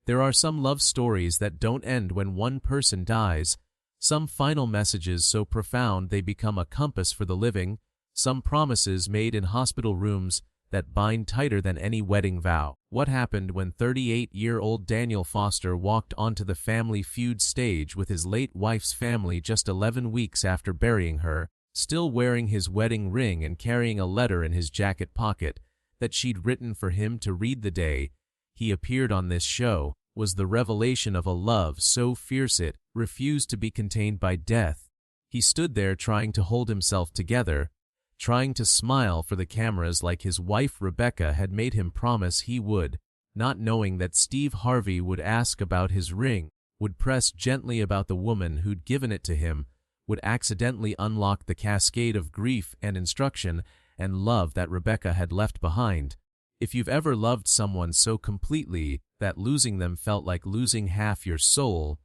There are some love stories that don't end when one person dies, some final messages so profound they become a compass for the living, some promises made in hospital rooms that bind tighter than any wedding vow. What happened when 38-year-old Daniel Foster walked onto the Family Feud stage with his late wife's family just 11 weeks after burying her, still wearing his wedding ring and carrying a letter in his jacket pocket that she'd written for him to read the day he appeared on this show, was the revelation of a love so fierce it refused to be contained by death. He stood there trying to hold himself together, trying to smile for the cameras like his wife Rebecca had made him promise he would, not knowing that Steve Harvey would ask about his ring, would press gently about the woman who'd given it to him, would accidentally unlock the cascade of grief and instruction and love that Rebecca had left behind. If you've ever loved someone so completely that losing them felt like losing half your soul,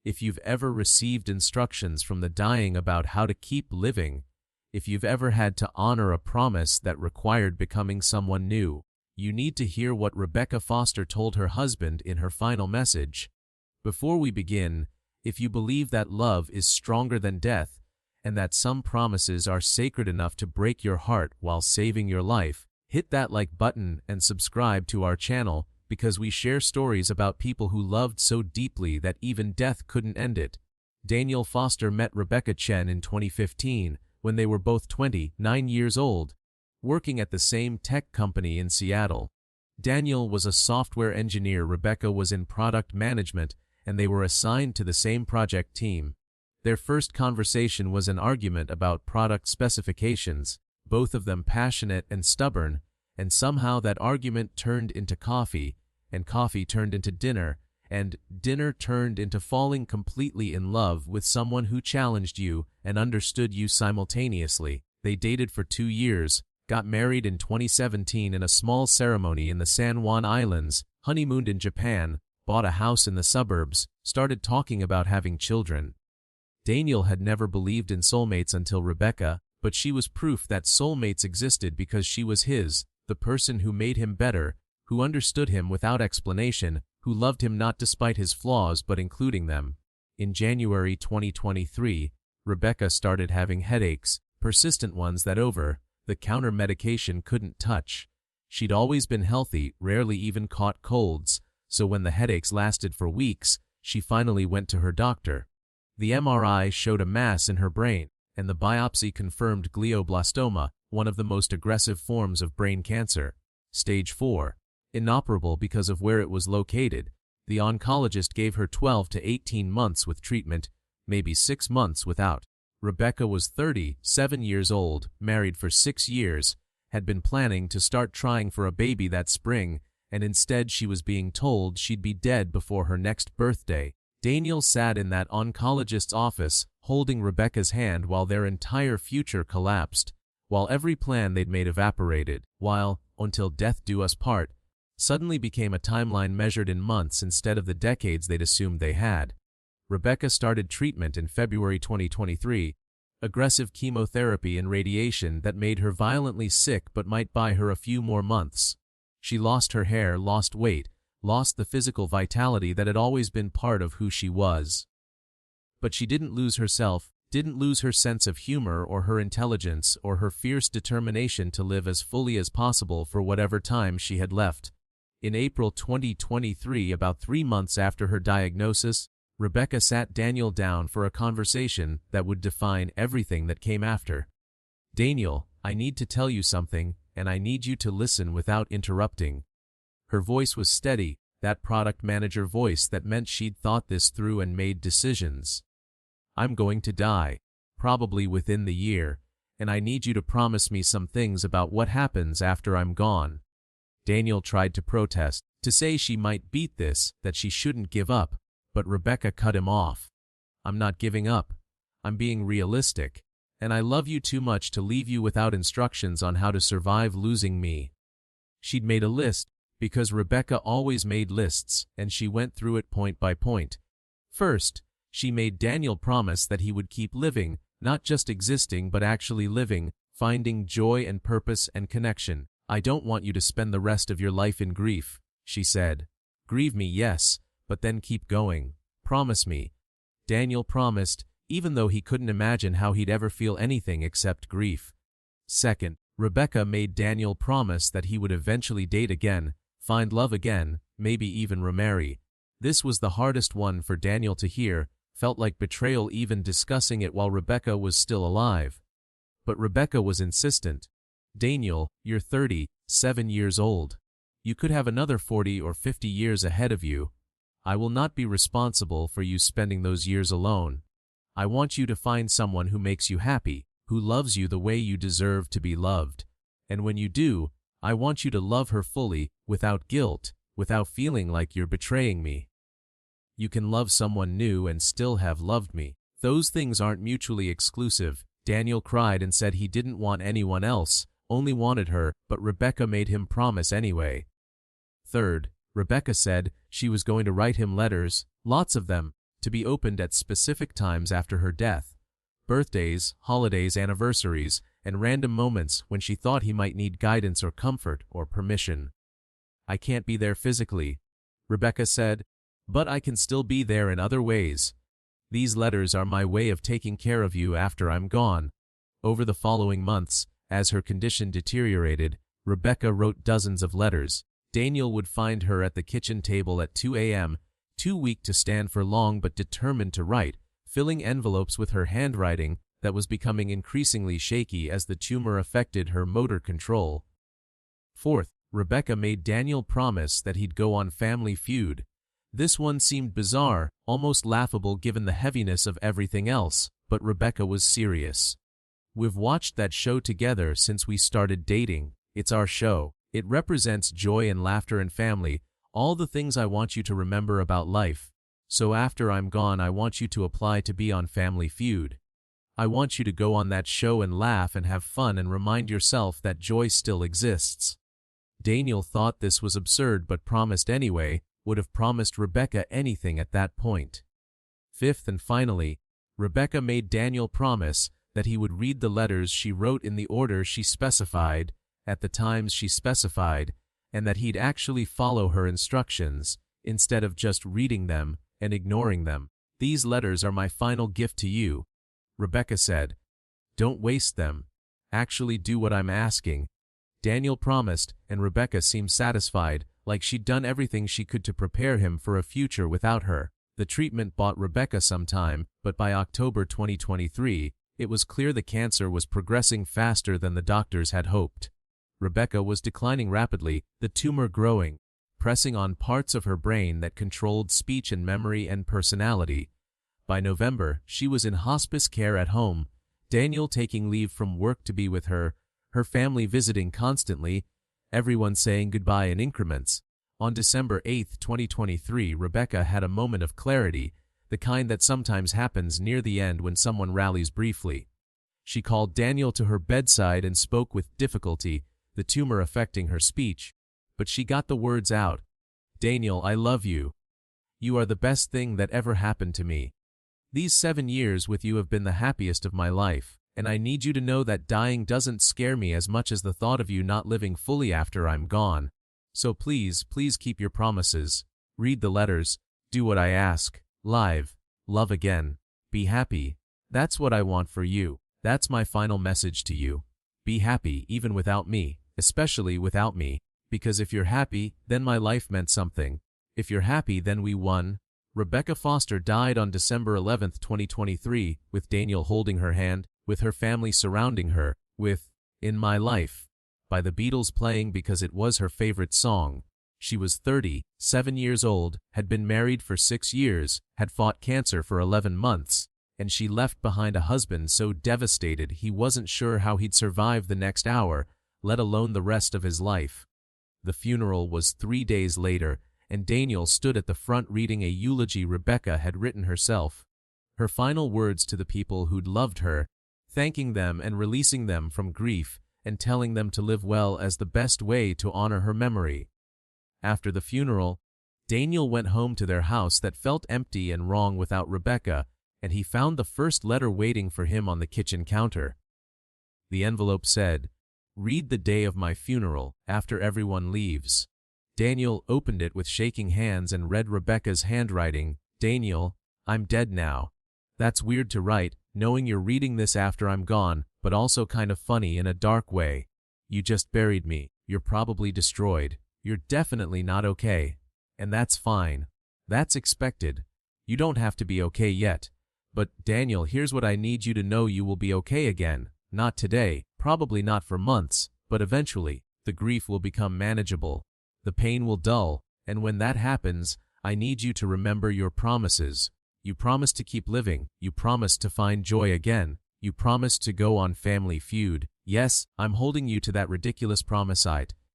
if you've ever received instructions from the dying about how to keep living, if you've ever had to honor a promise that required becoming someone new, you need to hear what Rebecca Foster told her husband in her final message. Before we begin, if you believe that love is stronger than death, and that some promises are sacred enough to break your heart while saving your life, hit that like button and subscribe to our channel, because we share stories about people who loved so deeply that even death couldn't end it. Daniel Foster met Rebecca Chen in 2015, when they were both 29 years old, working at the same tech company in Seattle. Daniel was a software engineer, Rebecca was in product management, and they were assigned to the same project team. Their first conversation was an argument about product specifications, both of them passionate and stubborn, and somehow that argument turned into coffee, and coffee turned into dinner, and dinner turned into falling completely in love with someone who challenged you and understood you simultaneously. They dated for 2 years, got married in 2017 in a small ceremony in the San Juan Islands, honeymooned in Japan, bought a house in the suburbs, started talking about having children. Daniel had never believed in soulmates until Rebecca, but she was proof that soulmates existed because she was his, the person who made him better, who understood him without explanation, who loved him not despite his flaws but including them. In January 2023, Rebecca started having headaches, persistent ones that over-the-counter medication couldn't touch. She'd always been healthy, rarely even caught colds, so when the headaches lasted for weeks, she finally went to her doctor. The MRI showed a mass in her brain, and the biopsy confirmed glioblastoma, one of the most aggressive forms of brain cancer. Stage 4. Inoperable because of where it was located. The oncologist gave her 12 to 18 months with treatment, maybe 6 months without. Rebecca was 37 years old, married for 6 years, had been planning to start trying for a baby that spring, and instead she was being told she'd be dead before her next birthday. Daniel sat in that oncologist's office, holding Rebecca's hand while their entire future collapsed, while every plan they'd made evaporated, while, until death do us part, suddenly became a timeline measured in months instead of the decades they'd assumed they had. Rebecca started treatment in February 2023, aggressive chemotherapy and radiation that made her violently sick but might buy her a few more months. She lost her hair, lost weight, lost the physical vitality that had always been part of who she was. But she didn't lose herself, didn't lose her sense of humor or her intelligence or her fierce determination to live as fully as possible for whatever time she had left. In April 2023, about 3 months after her diagnosis, Rebecca sat Daniel down for a conversation that would define everything that came after. "Daniel, I need to tell you something, and I need you to listen without interrupting." Her voice was steady, that product manager voice that meant she'd thought this through and made decisions. "I'm going to die, probably within the year, and I need you to promise me some things about what happens after I'm gone." Daniel tried to protest, to say she might beat this, that she shouldn't give up, but Rebecca cut him off. "I'm not giving up. I'm being realistic, and I love you too much to leave you without instructions on how to survive losing me." She'd made a list, because Rebecca always made lists, and she went through it point by point. First, she made Daniel promise that he would keep living, not just existing but actually living, finding joy and purpose and connection. "I don't want you to spend the rest of your life in grief," she said. "Grieve me, yes, but then keep going. Promise me." Daniel promised, even though he couldn't imagine how he'd ever feel anything except grief. Second, Rebecca made Daniel promise that he would eventually date again, find love again, maybe even remarry. This was the hardest one for Daniel to hear, felt like betrayal even discussing it while Rebecca was still alive. But Rebecca was insistent. "Daniel, you're 37 years old. You could have another 40 or 50 years ahead of you. I will not be responsible for you spending those years alone. I want you to find someone who makes you happy, who loves you the way you deserve to be loved. And when you do, I want you to love her fully, without guilt, without feeling like you're betraying me. You can love someone new and still have loved me. Those things aren't mutually exclusive." Daniel cried and said he didn't want anyone else, only wanted her, but Rebecca made him promise anyway. Third, Rebecca said she was going to write him letters, lots of them, to be opened at specific times after her death. Birthdays, holidays, anniversaries, and random moments when she thought he might need guidance or comfort or permission. "I can't be there physically," Rebecca said, "but I can still be there in other ways. These letters are my way of taking care of you after I'm gone." Over the following months, as her condition deteriorated, Rebecca wrote dozens of letters. Daniel would find her at the kitchen table at 2 a.m., too weak to stand for long but determined to write, filling envelopes with her handwriting that was becoming increasingly shaky as the tumor affected her motor control. Fourth, Rebecca made Daniel promise that he'd go on Family Feud. This one seemed bizarre, almost laughable given the heaviness of everything else, but Rebecca was serious. "We've watched that show together since we started dating. It's our show. It represents joy and laughter and family, all the things I want you to remember about life. So after I'm gone, I want you to apply to be on Family Feud. I want you to go on that show and laugh and have fun and remind yourself that joy still exists." Daniel thought this was absurd but promised anyway, would have promised Rebecca anything at that point. Fifth and finally, Rebecca made Daniel promise that he would read the letters she wrote in the order she specified, at the times she specified, and that he'd actually follow her instructions, instead of just reading them and ignoring them. "These letters are my final gift to you," Rebecca said. "Don't waste them. Actually do what I'm asking." Daniel promised, and Rebecca seemed satisfied, like she'd done everything she could to prepare him for a future without her. The treatment bought Rebecca some time, but by October 2023, it was clear the cancer was progressing faster than the doctors had hoped. Rebecca was declining rapidly, the tumor growing, pressing on parts of her brain that controlled speech and memory and personality. By November, she was in hospice care at home, Daniel taking leave from work to be with her, her family visiting constantly, everyone saying goodbye in increments. On December 8, 2023, Rebecca had a moment of clarity, the kind that sometimes happens near the end when someone rallies briefly. She called Daniel to her bedside and spoke with difficulty, the tumor affecting her speech. But she got the words out. "Daniel, I love you. You are the best thing that ever happened to me. These 7 years with you have been the happiest of my life, and I need you to know that dying doesn't scare me as much as the thought of you not living fully after I'm gone. So please, please keep your promises. Read the letters. Do what I ask. Live. Love again. Be happy. That's what I want for you. That's my final message to you. Be happy even without me, especially without me, because if you're happy, then my life meant something. If you're happy, then we won." Rebecca Foster died on December 11, 2023, with Daniel holding her hand, with her family surrounding her, with "In My Life" by the Beatles playing because it was her favorite song. She was 37 years old, had been married for 6 years, had fought cancer for 11 months, and she left behind a husband so devastated he wasn't sure how he'd survive the next hour, let alone the rest of his life. The funeral was 3 days later, and Daniel stood at the front reading a eulogy Rebecca had written herself. Her final words to the people who'd loved her, thanking them and releasing them from grief, and telling them to live well as the best way to honor her memory. After the funeral, Daniel went home to their house that felt empty and wrong without Rebecca, and he found the first letter waiting for him on the kitchen counter. The envelope said, "Read the day of my funeral, after everyone leaves." Daniel opened it with shaking hands and read Rebecca's handwriting. Daniel, I'm dead now. That's weird to write, knowing you're reading this after I'm gone, but also kind of funny in a dark way. You just buried me. You're probably destroyed. You're definitely not okay. And that's fine. That's expected. You don't have to be okay yet. But, Daniel, here's what I need you to know: you will be okay again. Not today, probably not for months, but eventually. The grief will become manageable. The pain will dull, and when that happens, I need you to remember your promises. You promised to keep living. You promised to find joy again. You promised to go on Family Feud. Yes, I'm holding you to that ridiculous promise.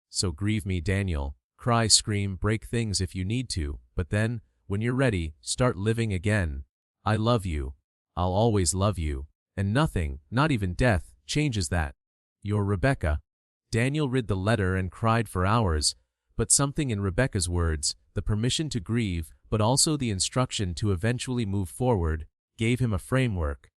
So grieve me, Daniel. Cry, scream, break things if you need to, but then, when you're ready, start living again. I love you. I'll always love you. And nothing, not even death, changes that. Your Rebecca. Daniel read the letter and cried for hours, but something in Rebecca's words, the permission to grieve, but also the instruction to eventually move forward, gave him a framework.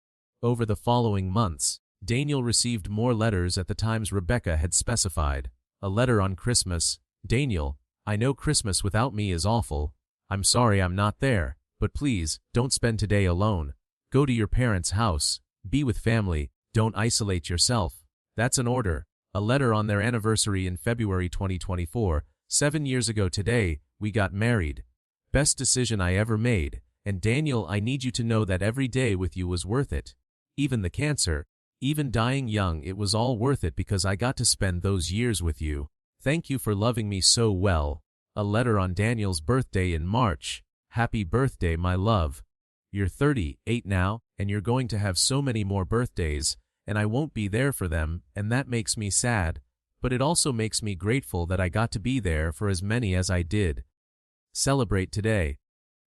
Over the following months, Daniel received more letters at the times Rebecca had specified. A letter on Christmas. Daniel, I know Christmas without me is awful. I'm sorry I'm not there, but please, don't spend today alone. Go to your parents' house. Be with family. Don't isolate yourself. That's an order. A letter on their anniversary in February 2024. 7 years ago today, we got married. Best decision I ever made. And Daniel, I need you to know that every day with you was worth it. Even the cancer, even dying young, it was all worth it because I got to spend those years with you. Thank you for loving me so well. A letter on Daniel's birthday in March. Happy birthday, my love. You're 38 now, and you're going to have so many more birthdays, and I won't be there for them, and that makes me sad, but it also makes me grateful that I got to be there for as many as I did. Celebrate today.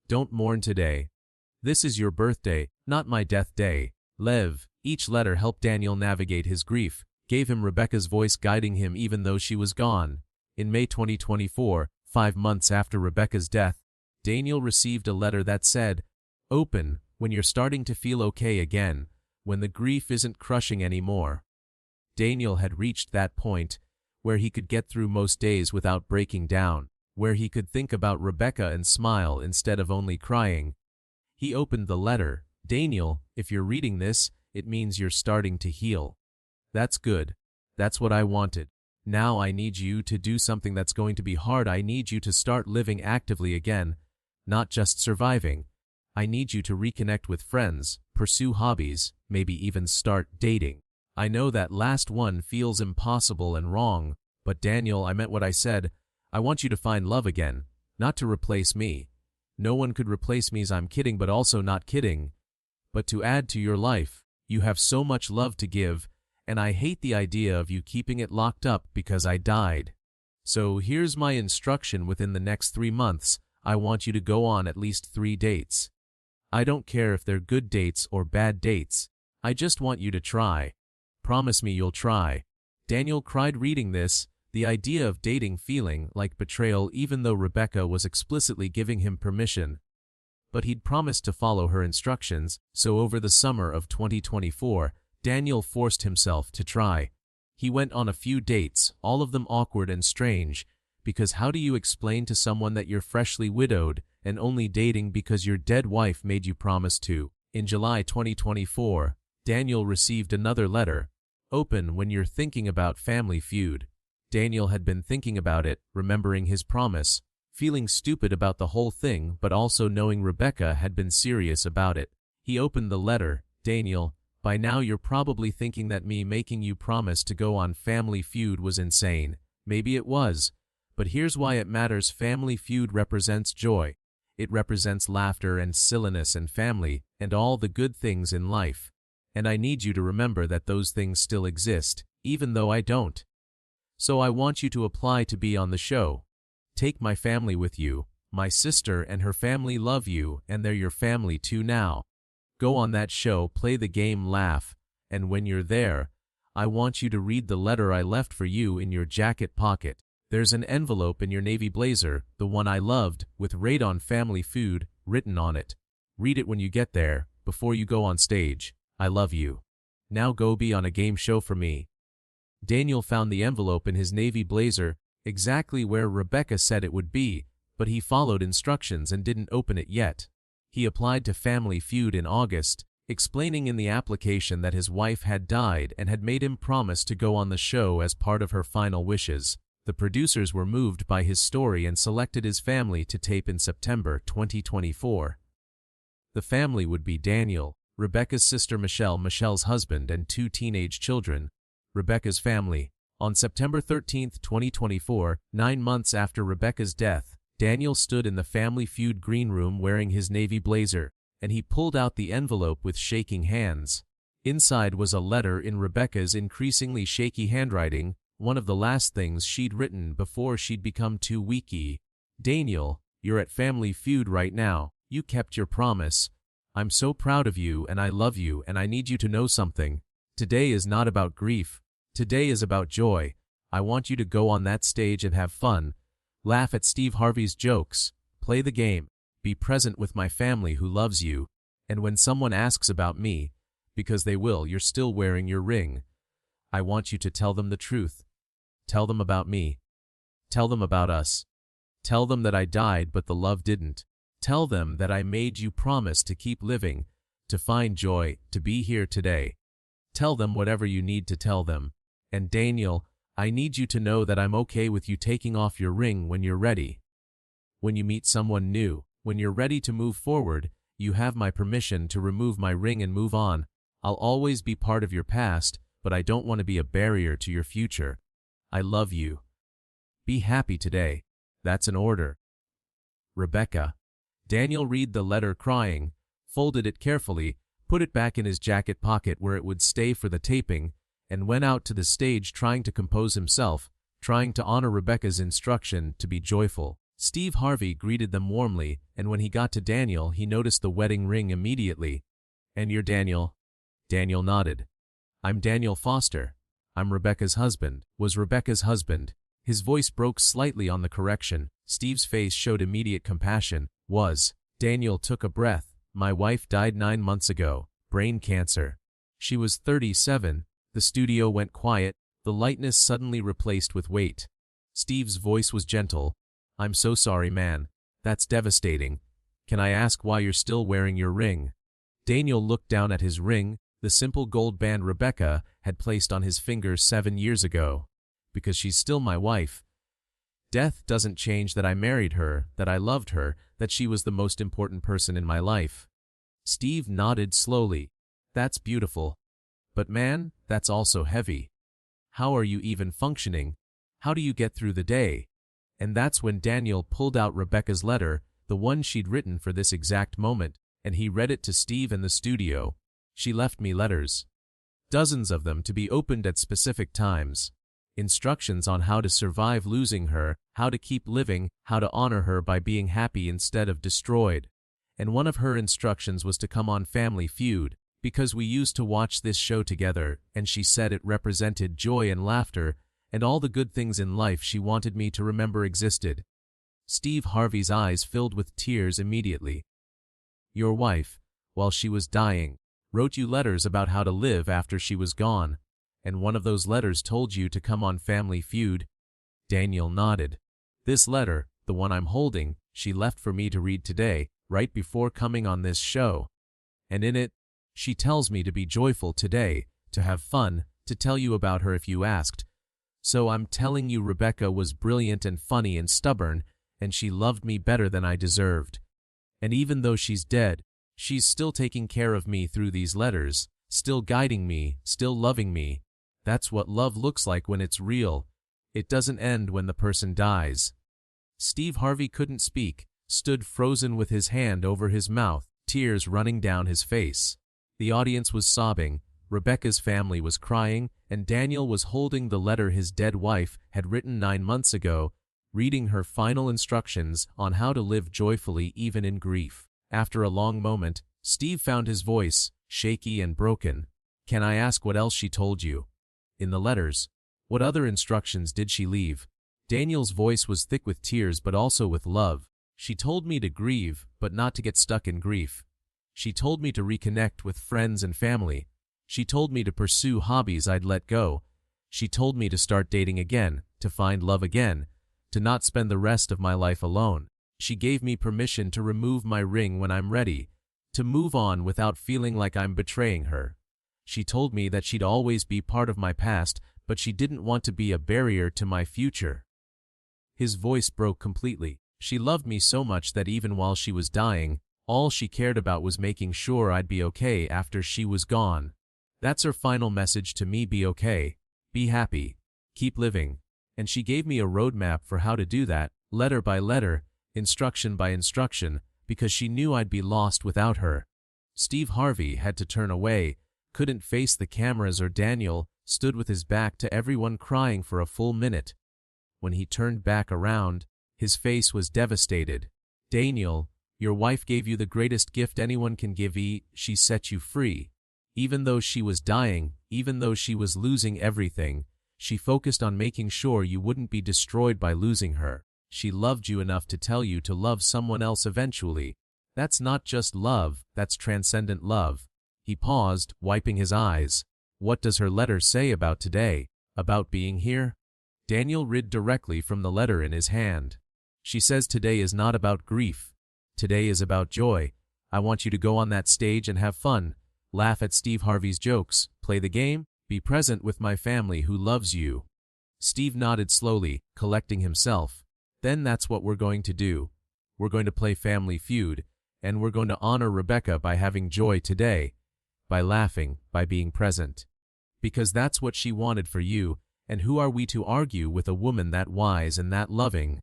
Don't mourn today. This is your birthday, not my death day. Lev. Each letter helped Daniel navigate his grief, gave him Rebecca's voice guiding him even though she was gone. In May 2024, 5 months after Rebecca's death, Daniel received a letter that said, "Open, when you're starting to feel okay again, when the grief isn't crushing anymore." Daniel had reached that point where he could get through most days without breaking down, where he could think about Rebecca and smile instead of only crying. He opened the letter. Daniel, if you're reading this, it means you're starting to heal. That's good. That's what I wanted. Now I need you to do something that's going to be hard. I need you to start living actively again, not just surviving. I need you to reconnect with friends, pursue hobbies, maybe even start dating. I know that last one feels impossible and wrong, but Daniel, I meant what I said. I want you to find love again, not to replace me. No one could replace me. I'm kidding, but also not kidding. But to add to your life. You have so much love to give, and I hate the idea of you keeping it locked up because I died. So here's my instruction: within the next 3 months, I want you to go on at least 3 dates. I don't care if they're good dates or bad dates. I just want you to try. Promise me you'll try. Daniel cried reading this, the idea of dating feeling like betrayal even though Rebecca was explicitly giving him permission. But he'd promised to follow her instructions, so over the summer of 2024, Daniel forced himself to try. He went on a few dates, all of them awkward and strange, because how do you explain to someone that you're freshly widowed and only dating because your dead wife made you promise to? In July 2024, Daniel received another letter. Open when you're thinking about Family Feud. Daniel had been thinking about it, remembering his promise, feeling stupid about the whole thing, but also knowing Rebecca had been serious about it. He opened the letter. Daniel, by now you're probably thinking that me making you promise to go on Family Feud was insane. Maybe it was. But here's why it matters. Family Feud represents joy. It represents laughter and silliness and family, and all the good things in life. And I need you to remember that those things still exist, even though I don't. So I want you to apply to be on the show. Take my family with you. My sister and her family love you, and they're your family too now. Go on that show, play the game, laugh, and when you're there, I want you to read the letter I left for you in your jacket pocket. There's an envelope in your navy blazer, the one I loved, with "Rate on Family Feud" written on it. Read it when you get there, before you go on stage. I love you. Now go be on a game show for me. Daniel found the envelope in his navy blazer. exactly where Rebecca said it would be, but he followed instructions and didn't open it yet. He applied to Family Feud in August, explaining in the application that his wife had died and had made him promise to go on the show as part of her final wishes. The producers were moved by his story and selected his family to tape in September 2024. The family would be Daniel, Rebecca's sister Michelle, Michelle's husband, and 2 teenage children. Rebecca's family. On September 13, 2024, 9 months after Rebecca's death, Daniel stood in the Family Feud green room wearing his navy blazer, and he pulled out the envelope with shaking hands. Inside was a letter in Rebecca's increasingly shaky handwriting, one of the last things she'd written before she'd become too weaky. Daniel, you're at Family Feud right now. You kept your promise. I'm so proud of you and I love you and I need you to know something. Today is not about grief. Today is about joy. I want you to go on that stage and have fun. Laugh at Steve Harvey's jokes. Play the game. Be present with my family who loves you. And when someone asks about me, because they will, you're still wearing your ring, I want you to tell them the truth. Tell them about me. Tell them about us. Tell them that I died but the love didn't. Tell them that I made you promise to keep living, to find joy, to be here today. Tell them whatever you need to tell them. And Daniel, I need you to know that I'm okay with you taking off your ring when you're ready. When you meet someone new, when you're ready to move forward, you have my permission to remove my ring and move on. I'll always be part of your past, but I don't want to be a barrier to your future. I love you. Be happy today. That's an order. Rebecca. Daniel read the letter crying, folded it carefully, put it back in his jacket pocket where it would stay for the taping, and went out to the stage trying to compose himself, trying to honor Rebecca's instruction to be joyful. Steve Harvey greeted them warmly, and when he got to Daniel, he noticed the wedding ring immediately. And you're Daniel? Daniel nodded. I'm Daniel Foster. I'm Rebecca's husband. Was Rebecca's husband. His voice broke slightly on the correction. Steve's face showed immediate compassion. Was. Daniel took a breath. My wife died 9 months ago. Brain cancer. She was 37. The studio went quiet, the lightness suddenly replaced with weight. Steve's voice was gentle. I'm so sorry, man. That's devastating. Can I ask why you're still wearing your ring? Daniel looked down at his ring, the simple gold band Rebecca had placed on his finger 7 years ago. Because she's still my wife. Death doesn't change that I married her, that I loved her, that she was the most important person in my life. Steve nodded slowly. That's beautiful. But man, that's also heavy. How are you even functioning? How do you get through the day? And that's when Daniel pulled out Rebecca's letter, the one she'd written for this exact moment, and he read it to Steve in the studio. She left me letters. Dozens of them to be opened at specific times. Instructions on how to survive losing her, how to keep living, how to honor her by being happy instead of destroyed. And one of her instructions was to come on Family Feud, because we used to watch this show together, and she said it represented joy and laughter, and all the good things in life she wanted me to remember existed. Steve Harvey's eyes filled with tears immediately. Your wife, while she was dying, wrote you letters about how to live after she was gone, and one of those letters told you to come on Family Feud. Daniel nodded. This letter, the one I'm holding, she left for me to read today, right before coming on this show. And in it, she tells me to be joyful today, to have fun, to tell you about her if you asked. So I'm telling you Rebecca was brilliant and funny and stubborn, and she loved me better than I deserved. And even though she's dead, she's still taking care of me through these letters, still guiding me, still loving me. That's what love looks like when it's real. It doesn't end when the person dies. Steve Harvey couldn't speak, stood frozen with his hand over his mouth, tears running down his face. The audience was sobbing, Rebecca's family was crying, and Daniel was holding the letter his dead wife had written 9 months ago, reading her final instructions on how to live joyfully even in grief. After a long moment, Steve found his voice, shaky and broken. Can I ask what else she told you? In the letters, what other instructions did she leave? Daniel's voice was thick with tears but also with love. She told me to grieve, but not to get stuck in grief. She told me to reconnect with friends and family. She told me to pursue hobbies I'd let go. She told me to start dating again, to find love again, to not spend the rest of my life alone. She gave me permission to remove my ring when I'm ready, to move on without feeling like I'm betraying her. She told me that she'd always be part of my past, but she didn't want to be a barrier to my future." His voice broke completely. She loved me so much that even while she was dying, all she cared about was making sure I'd be okay after she was gone. That's her final message to me: be okay, be happy, keep living. And she gave me a roadmap for how to do that, letter by letter, instruction by instruction, because she knew I'd be lost without her. Steve Harvey had to turn away, couldn't face the cameras, or Daniel stood with his back to everyone crying for a full minute. When he turned back around, his face was devastated. "Daniel, your wife gave you the greatest gift anyone can give. She set you free. Even though she was dying, even though she was losing everything, she focused on making sure you wouldn't be destroyed by losing her. She loved you enough to tell you to love someone else eventually. That's not just love, that's transcendent love." He paused, wiping his eyes. "What does her letter say about today? About being here?" Daniel read directly from the letter in his hand. "She says today is not about grief. Today is about joy. I want you to go on that stage and have fun. Laugh at Steve Harvey's jokes. Play the game. Be present with my family who loves you." Steve nodded slowly, collecting himself. "Then that's what we're going to do. We're going to play Family Feud, and we're going to honor Rebecca by having joy today, by laughing, by being present. Because that's what she wanted for you, and who are we to argue with a woman that wise and that loving?"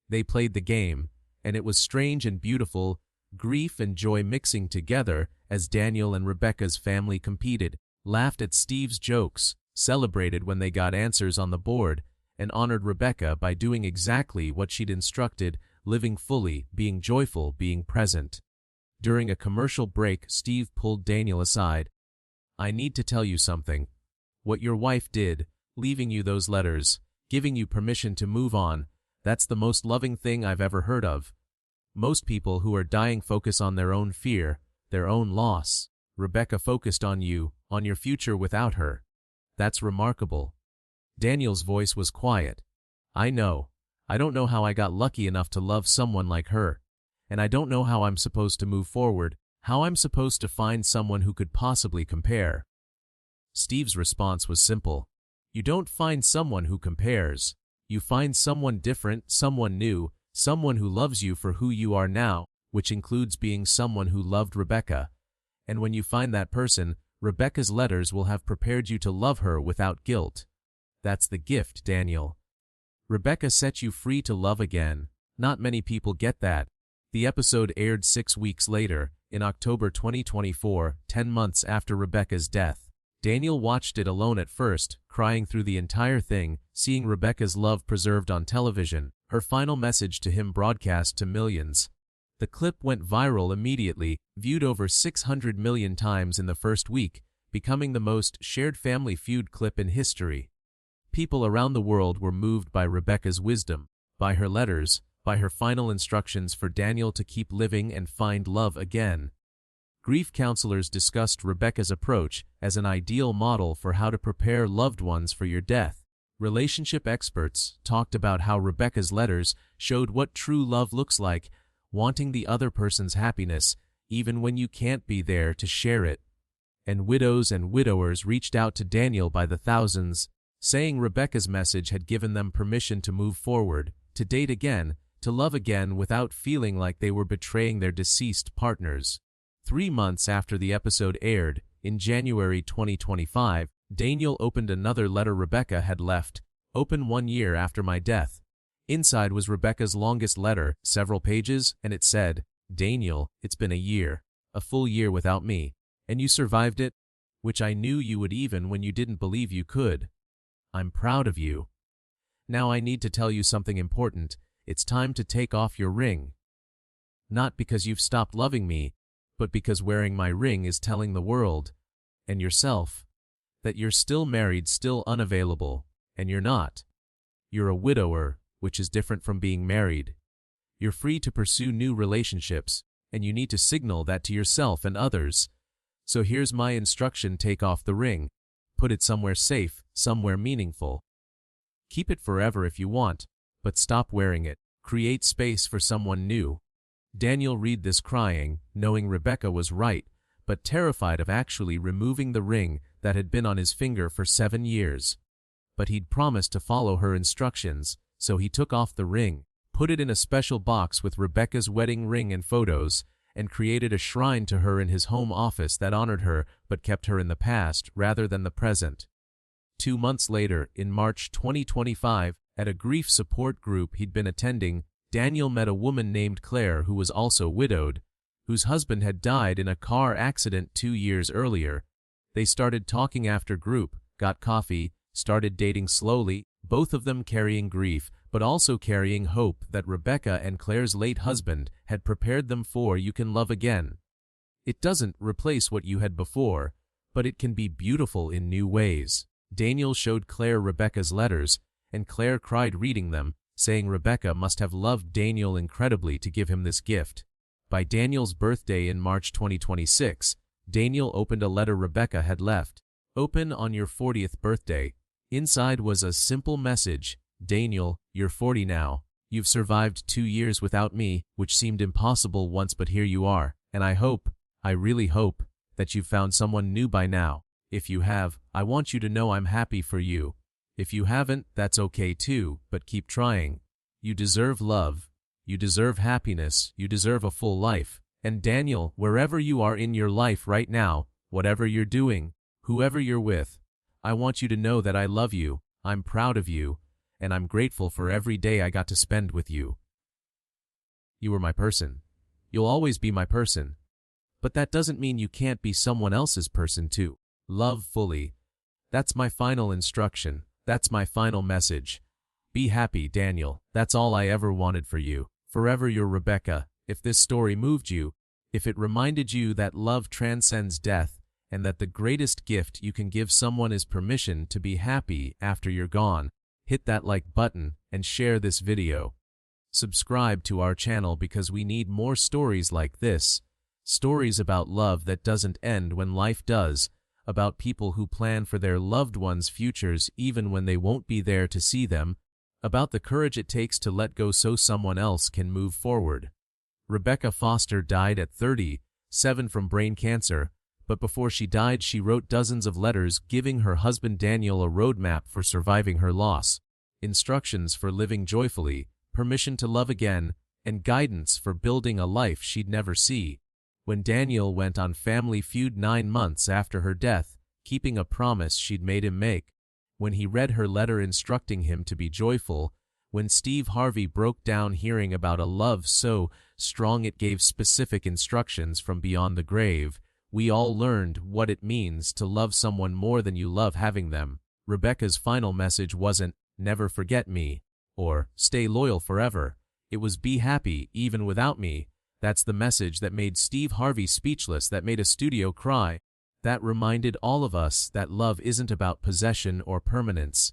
They played the game, and it was strange and beautiful, grief and joy mixing together as Daniel and Rebecca's family competed, laughed at Steve's jokes, celebrated when they got answers on the board, and honored Rebecca by doing exactly what she'd instructed, living fully, being joyful, being present. During a commercial break, Steve pulled Daniel aside. "I need to tell you something. What your wife did, leaving you those letters, giving you permission to move on, that's the most loving thing I've ever heard of. Most people who are dying focus on their own fear, their own loss. Rebecca focused on you, on your future without her. That's remarkable." Daniel's voice was quiet. "I know. I don't know how I got lucky enough to love someone like her. And I don't know how I'm supposed to move forward, how I'm supposed to find someone who could possibly compare." Steve's response was simple. "You don't find someone who compares. You find someone different, someone new, someone who loves you for who you are now, which includes being someone who loved Rebecca. And when you find that person, Rebecca's letters will have prepared you to love her without guilt. That's the gift, Daniel. Rebecca set you free to love again. Not many people get that." The episode aired 6 weeks later, in October 2024, 10 months after Rebecca's death. Daniel watched it alone at first, crying through the entire thing, seeing Rebecca's love preserved on television, her final message to him broadcast to millions. The clip went viral immediately, viewed over 600 million times in the first week, becoming the most shared Family Feud clip in history. People around the world were moved by Rebecca's wisdom, by her letters, by her final instructions for Daniel to keep living and find love again. Grief counselors discussed Rebecca's approach as an ideal model for how to prepare loved ones for your death. Relationship experts talked about how Rebecca's letters showed what true love looks like, wanting the other person's happiness, even when you can't be there to share it. And widows and widowers reached out to Daniel by the thousands, saying Rebecca's message had given them permission to move forward, to date again, to love again without feeling like they were betraying their deceased partners. 3 months after the episode aired, in January 2025, Daniel opened another letter Rebecca had left, open 1 year after my death. Inside was Rebecca's longest letter, several pages, and it said, "Daniel, it's been a year, a full year without me, and you survived it, which I knew you would even when you didn't believe you could. I'm proud of you. Now I need to tell you something important. It's time to take off your ring. Not because you've stopped loving me, but because wearing my ring is telling the world, and yourself, that you're still married, still unavailable, and you're not. You're a widower, which is different from being married. You're free to pursue new relationships, and you need to signal that to yourself and others. So here's my instruction: take off the ring. Put it somewhere safe, somewhere meaningful. Keep it forever if you want, but stop wearing it. Create space for someone new. Daniel read this crying, knowing Rebecca was right, but terrified of actually removing the ring that had been on his finger for 7 years. But he'd promised to follow her instructions, so he took off the ring, put it in a special box with Rebecca's wedding ring and photos, and created a shrine to her in his home office that honored her but kept her in the past rather than the present. 2 months later, in March 2025, at a grief support group he'd been attending, Daniel met a woman named Claire who was also widowed, whose husband had died in a car accident 2 years earlier. They started talking after group, got coffee, started dating slowly, both of them carrying grief, but also carrying hope that Rebecca and Claire's late husband had prepared them for You Can Love Again. It doesn't replace what you had before, but it can be beautiful in new ways. Daniel showed Claire Rebecca's letters, and Claire cried reading them, saying Rebecca must have loved Daniel incredibly to give him this gift. By Daniel's birthday in March 2026, Daniel opened a letter Rebecca had left. Open on your 40th birthday. Inside was a simple message. Daniel, you're 40 now. You've survived 2 years without me, which seemed impossible once, but here you are. And I really hope, that you've found someone new by now. If you have, I want you to know I'm happy for you. If you haven't, that's okay too, but keep trying. You deserve love. You deserve happiness. You deserve a full life. And Daniel, wherever you are in your life right now, whatever you're doing, whoever you're with, I want you to know that I love you, I'm proud of you, and I'm grateful for every day I got to spend with you. You were my person. You'll always be my person. But that doesn't mean you can't be someone else's person too. Love fully. That's my final instruction. That's my final message. Be happy, Daniel. That's all I ever wanted for you. Forever your Rebecca. If this story moved you, if it reminded you that love transcends death, and that the greatest gift you can give someone is permission to be happy after you're gone, hit that like button and share this video. Subscribe to our channel because we need more stories like this. Stories about love that doesn't end when life does, about people who plan for their loved ones' futures even when they won't be there to see them, about the courage it takes to let go so someone else can move forward. Rebecca Foster died at 37 from brain cancer, but before she died she wrote dozens of letters giving her husband Daniel a roadmap for surviving her loss, instructions for living joyfully, permission to love again, and guidance for building a life she'd never see. When Daniel went on Family Feud 9 months after her death, keeping a promise she'd made him make, when he read her letter instructing him to be joyful, when Steve Harvey broke down hearing about a love so strong it gave specific instructions from beyond the grave, we all learned what it means to love someone more than you love having them. Rebecca's final message wasn't, "Never forget me," or "Stay loyal forever." It was, "Be happy even without me." That's the message that made Steve Harvey speechless, that made a studio cry, that reminded all of us that love isn't about possession or permanence.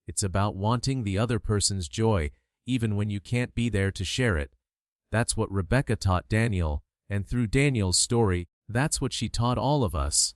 It's about wanting the other person's joy, even when you can't be there to share it. That's what Rebecca taught Daniel, and through Daniel's story, that's what she taught all of us.